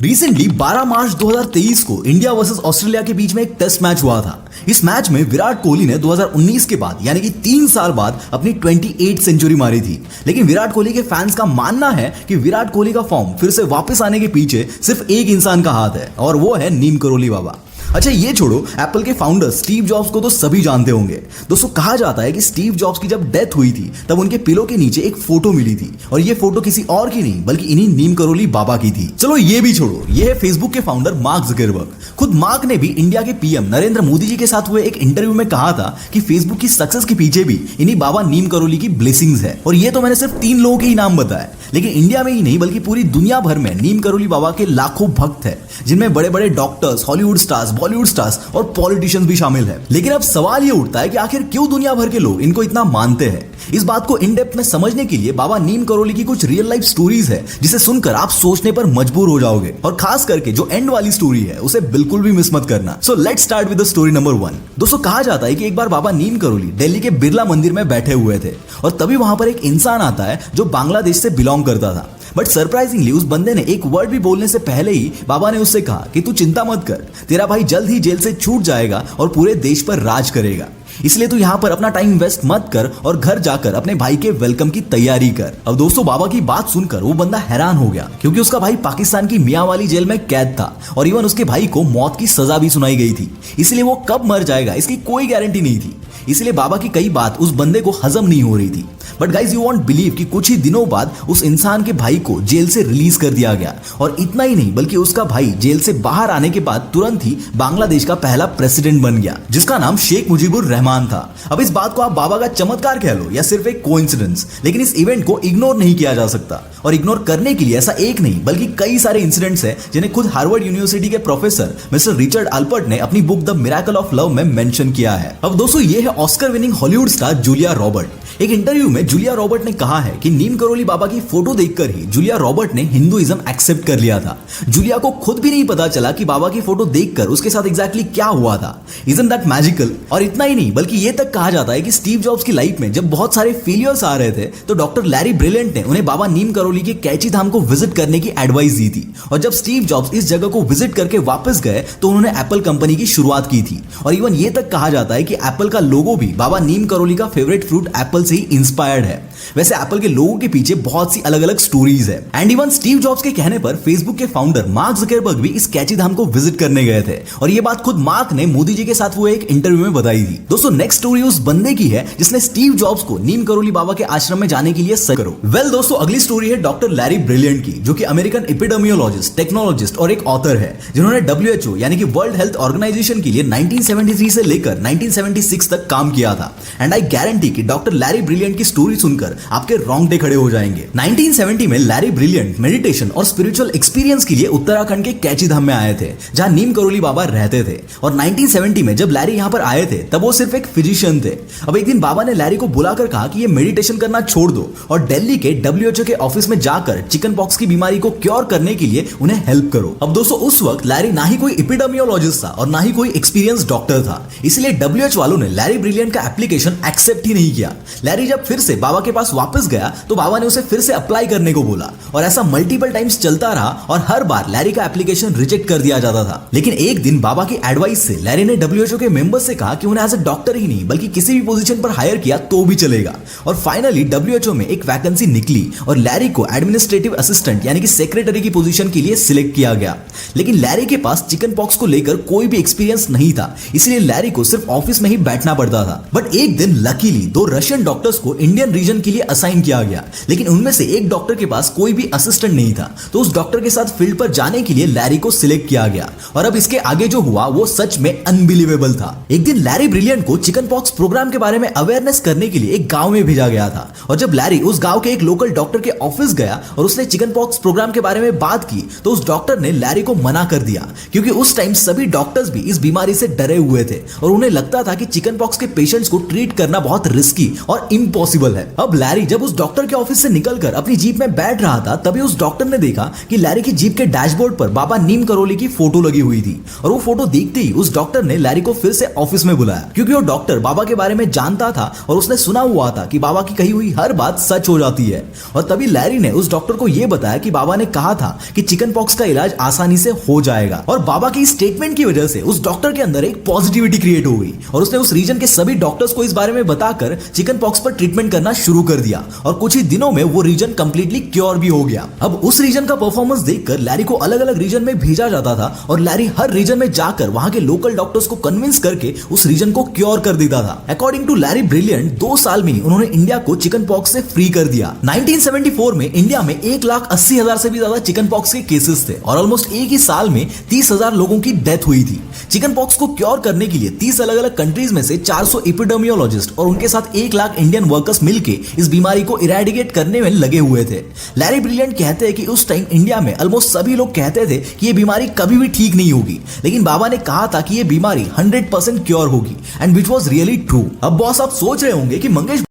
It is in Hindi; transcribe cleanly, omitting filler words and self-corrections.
रिसेंटली 12 मार्च 2023 को इंडिया वर्सेस ऑस्ट्रेलिया के बीच में एक टेस्ट मैच हुआ था। इस मैच में विराट कोहली ने 2019 के बाद यानी कि 3 साल बाद अपनी 28 सेंचुरी मारी थी। लेकिन विराट कोहली के फैंस का मानना है कि विराट कोहली का फॉर्म फिर से वापस आने के पीछे सिर्फ एक इंसान का हाथ है और वो है नीम करोली बाबा। अच्छा ये छोड़ो, एप्पल के फाउंडर स्टीव जॉब्स को तो सभी जानते होंगे। दोस्तों कहा जाता है कि स्टीव जॉब्स की जब डेथ हुई थी तब उनके पिलो के नीचे एक फोटो मिली थी और ये फोटो किसी और की नहीं बल्कि इन्हीं नीम करोली बाबा की थी। चलो ये भी छोड़ो, ये है फेसबुक के फाउंडर मार्क ज़करबर्ग। खुद मार्क ने भी इंडिया के पीएम नरेंद्र मोदी जी के साथ हुए एक इंटरव्यू में कहा था कि फेसबुक की सक्सेस के पीछे भी इन्हीं बाबा नीम करोली की ब्लेसिंग्स है। और ये तो मैंने सिर्फ 3 लोगों के ही नाम बताए, लेकिन इंडिया में ही नहीं बल्कि पूरी दुनिया भर में नीम करोली बाबा के लाखों भक्त हैं, जिनमें बड़े बड़े doctors, Hollywood stars, Bollywood stars और पॉलिटिशियंस भी शामिल है। लेकिन अब सवाल ये उठता है कि आखिर क्यों दुनिया भर के लोग इनको इतना मानते हैं। इस बात को इन डेप्थ में समझने के लिए बाबा नीम करोली की कुछ रियल लाइफ स्टोरीज है जिसे सुनकर आप सोचने पर मजबूर हो जाओगे। और खास करके जो एंड वाली स्टोरी है उसे बिल्कुल भी मिस मत करना। So let's start with the story number 1। दोस्तों कहा जाता है कि एक बार बाबा नीम करोली दिल्ली के बिरला मंदिर में बैठे हुए थे और तभी वहां पर एक इंसान आता है जो बांग्लादेश से बिलोंग करता था। बट सरप्राइजिंगली उस बंदे ने एक वर्ड भी बोलने से पहले ही बाबा ने उससे कहा कि तू चिंता मत कर, तेरा भाई जल्द ही जेल से छूट जाएगा और पूरे देश पर राज करेगा, इसलिए तू यहाँ पर अपना टाइम वेस्ट मत कर और घर जाकर अपने भाई के वेलकम की तैयारी कर। अब दोस्तों बाबा की बात सुनकर वो बंदा हैरान हो गया क्योंकि उसका भाई पाकिस्तान की मियां वाली जेल में कैद था और इवन उसके भाई को मौत की सजा भी सुनाई गई थी, इसलिए वो कब मर जाएगा इसकी कोई गारंटी नहीं थी। इसलिए बाबा की कई बात उस बंदे को हजम नहीं हो रही थी। But guys you won't believe कि कुछ ही दिनों बाद उस इंसान के भाई को जेल से रिलीज कर दिया गया और इतना ही नहीं बल्कि उसका भाई जेल से बाहर आने के बाद तुरंत ही बांग्लादेश का पहला प्रेसिडेंट बन गया जिसका नाम शेख मुजीबुर रहमान था। अब इस बात को आप बाबा का चमत्कार कह लो या सिर्फ एक कोइंसिडेंस, लेकिन इस इवेंट को इग्नोर नहीं किया जा सकता। और इग्नोर करने के लिए ऐसा एक नहीं बल्कि कई सारे इंसिडेंट्स हैं जिन्हें खुद हार्वर्ड यूनिवर्सिटी के प्रोफेसर मिस्टर रिचर्ड अल्पर्ट ने अपनी book the miracle of love में मेंशन किया है। अब दोस्तों ये है Oscar winning Hollywood star Julia Robert. एक इंटरव्यू में जूलिया रॉबर्ट ने कहा है कि नीम करोली बाबा की फोटो देखकर ही जूलिया रॉबर्ट ने हिंदुइज्म एक्सेप्ट कर लिया था। जूलिया को खुद भी नहीं पता चला कि बाबा की फोटो देखकर उसके साथ एग्जैक्टली क्या हुआ था। Isn't that magical. और इतना ही नहीं बल्कि ये तक कहा जाता है कि स्टीव जॉब्स की लाइफ में जब बहुत सारे फेलियर्स आ रहे थे तो डॉक्टर लैरी ब्रिलियंट ने उन्हें बाबा नीम करोली के कैची धाम को विजिट करने की एडवाइस दी थी। और जब स्टीव जॉब्स इस जगह को विजिट करके वापस गए तो उन्होंने एप्पल कंपनी की शुरुआत की थी। और इवन ये तक कहा जाता है कि एप्पल का लोगो भी बाबा नीम करोली का फेवरेट फ्रूट एप्पल से ही इंस्पायर्ड है। वैसे एप्पल के लोगों के पीछे बहुत सी अलग अलग स्टोरीज है। एंड इवन स्टीव जॉब्स के कहने पर फेसबुक के फाउंडर मार्क ज़करबर्ग भी इस कैची धाम को विजिट करने गए थे और ये बात खुद मार्क ने मोदी जी के साथ हुए एक इंटरव्यू में बताई थी। दोस्तों नेक्स्ट स्टोरी उस बंदे की है जिसने स्टीव जॉब्स को नीम करोली बाबा के आश्रम में जाने के लिए करो। वेल दोस्तों अगली स्टोरी है डॉक्टर लैरी ब्रिलियंट की, जो कि अमेरिकन एपिडेमियोलॉजिस्ट, टेक्नोलॉजिस्ट और एक ऑथर है जिन्होंने WHO यानी कि वर्ल्ड हेल्थ ऑर्गेनाइजेशन के लिए 1973 से लेकर 1976 तक काम किया था। एंड आई गारंटी कि डॉक्टर लैरी ब्रिलियंट की स्टोरी सुनकर आपके रोंगटे खड़े हो जाएंगे। 1970 में लैरी ब्रिलियंट मेडिटेशन और स्पिरिचुअल एक्सपीरियंस के लिए उत्तराखंड के कैची धाम में आए थे जहां नीम करोली बाबा रहते थे। और 1970 में जब लैरी यहां पर आए थे तब वो सिर्फ एक फिजिशियन थे। अब एक दिन बाबा ने लैरी को बुलाकर कहा कि ये मेडिटेशन करना छोड़ दो और दिल्ली के WHO के ऑफिस में जाकर चिकन पॉक्स की बीमारी को क्योर करने के लिए उन्हें हेल्प करो। अब दोस्तों उस वक्त लैरी ना ही कोई एपिडेमियोलॉजिस्ट था और ना ही कोई एक्सपीरियंस डॉक्टर था, इसलिए WHO वालों ने लैरी ब्रिलियंट का एप्लीकेशन एक्सेप्ट ही नहीं किया। लैरी जब फिर से बाबा के पास वापस गया तो बाबा ने उसे फिर से अप्लाई करने को बोला और ऐसा मल्टीपल टाइम्स चलता रहा और हर बार लैरी का एप्लीकेशन रिजेक्ट कर दिया जाता था। लेकिन एक दिन बाबा की एडवाइस से लैरी ने WHO के मेंबर्स से कहा कि उन्हें एज अ डॉक्टर ही नहीं बल्कि किसी भी पोजीशन पर हायर किया तो भी चलेगा। और फाइनली WHO में एक वैकेंसी निकली और लैरी को एडमिनिस्ट्रेटिव असिस्टेंट यानी कि सेक्रेटरी की पोजीशन के लिए सिलेक्ट किया गया। लेकिन लैरी के पास चिकन पॉक्स को लेकर कोई भी एक्सपीरियंस नहीं था, इसलिए लैरी को सिर्फ ऑफिस में ही बैठना पड़ता था। बट एक दिन लकीली 2 रशियन डॉक्टर्स को इंडियन रीजन के लिए असाइन किया गया, लेकिन उनमें से एक डॉक्टर के पास कोई भी असिस्टेंट नहीं था, तो उस डॉक्टर के साथ फील्ड पर जाने के लिए लैरी को सिलेक्ट किया गया। और अब इसके आगे जो हुआ वो सच में अनबिलीवेबल था। एक दिन लैरी ब्रिलियंट को चिकन पॉक्स प्रोग्राम के बारे में अवेयरनेस करने के लिए एक गांव में भेजा गया था और जब लैरी उस गांव के एक लोकल डॉक्टर के ऑफिस गया और उसने चिकन पॉक्स प्रोग्राम के बारे में बात की तो उस डॉक्टर ने लैरी को मना कर दिया क्योंकि उस टाइम सभी डॉक्टर्स भी इस बीमारी से डरे हुए थे और उन्हें लगता था कि चिकन पॉक्स के पेशेंट्स को ट्रीट करना बहुत रिस्की और और इम्पॉसिबल है। अब लैरी जब उस डॉक्टर के ऑफिस से निकलकर अपनी जीप में बैठ रहा था, तभी उस डॉक्टर ने देखा कि लैरी की जीप के डैशबोर्ड पर बाबा नीम करोली की फोटो लगी हुई थी। और वो फोटो देखते ही उस डॉक्टर ने लैरी को फिर से ऑफिस में बुलाया, क्योंकि वो डॉक्टर बाबा के बारे में जानता था और उसने सुना हुआ था कि बाबा की कही हुई हर बात सच हो जाती है। और तभी लैरी ने उस डॉक्टर को यह बताया कि बाबा ने कहा था कि चिकन पॉक्स का इलाज आसानी से हो जाएगा। और बाबा की स्टेटमेंट की वजह से उस डॉक्टर के अंदर एक पॉजिटिविटी क्रिएट हो गई और उसने उस रीजन के सभी डॉक्टर्स को इस बारे में बताकर चिकन पॉक्स पर ट्रीटमेंट करना शुरू कर दिया और कुछ ही दिनों में वो रीजन कंप्लीटली क्योर भी हो गया। अब उस रीजन का परफॉर्मेंस देखकर लैरी को अलग अलग रीजन में भेजा जाता था और लैरी हर रीजन में जाकर वहां के लोकल डॉक्टर्स को कन्विंस करके उस रीजन को क्योर कर देता था। अकॉर्डिंग टू लैरी ब्रिलियंट 2 साल में ही उन्होंने इंडिया को चिकन पॉक्स से फ्री कर दिया। 1974 में इंडिया में 1,80,000 से भी ज्यादा चिकन पॉक्स के केसेस थे और ऑलमोस्ट एक ही साल में 30,000 लोगों की डेथ हुई थी। चिकन पॉक्स को क्योर करने के लिए 30 अलग अलग कंट्रीज में से 400 एपिडेमियोलॉजिस्ट और उनके साथ 1 लाख इंडियन वर्कर्स मिलके इस बीमारी को इरेडिकेट करने में लगे हुए थे। लैरी ब्रिलियंट कहते हैं कि उस टाइम इंडिया में ऑलमोस्ट सभी लोग कहते थे कि ये बीमारी कभी भी ठीक नहीं होगी, लेकिन बाबा ने कहा था कि ये बीमारी 100% क्योर होगी, and which was really true. अब बॉस आप सोच रहे होंगे कि मंगेश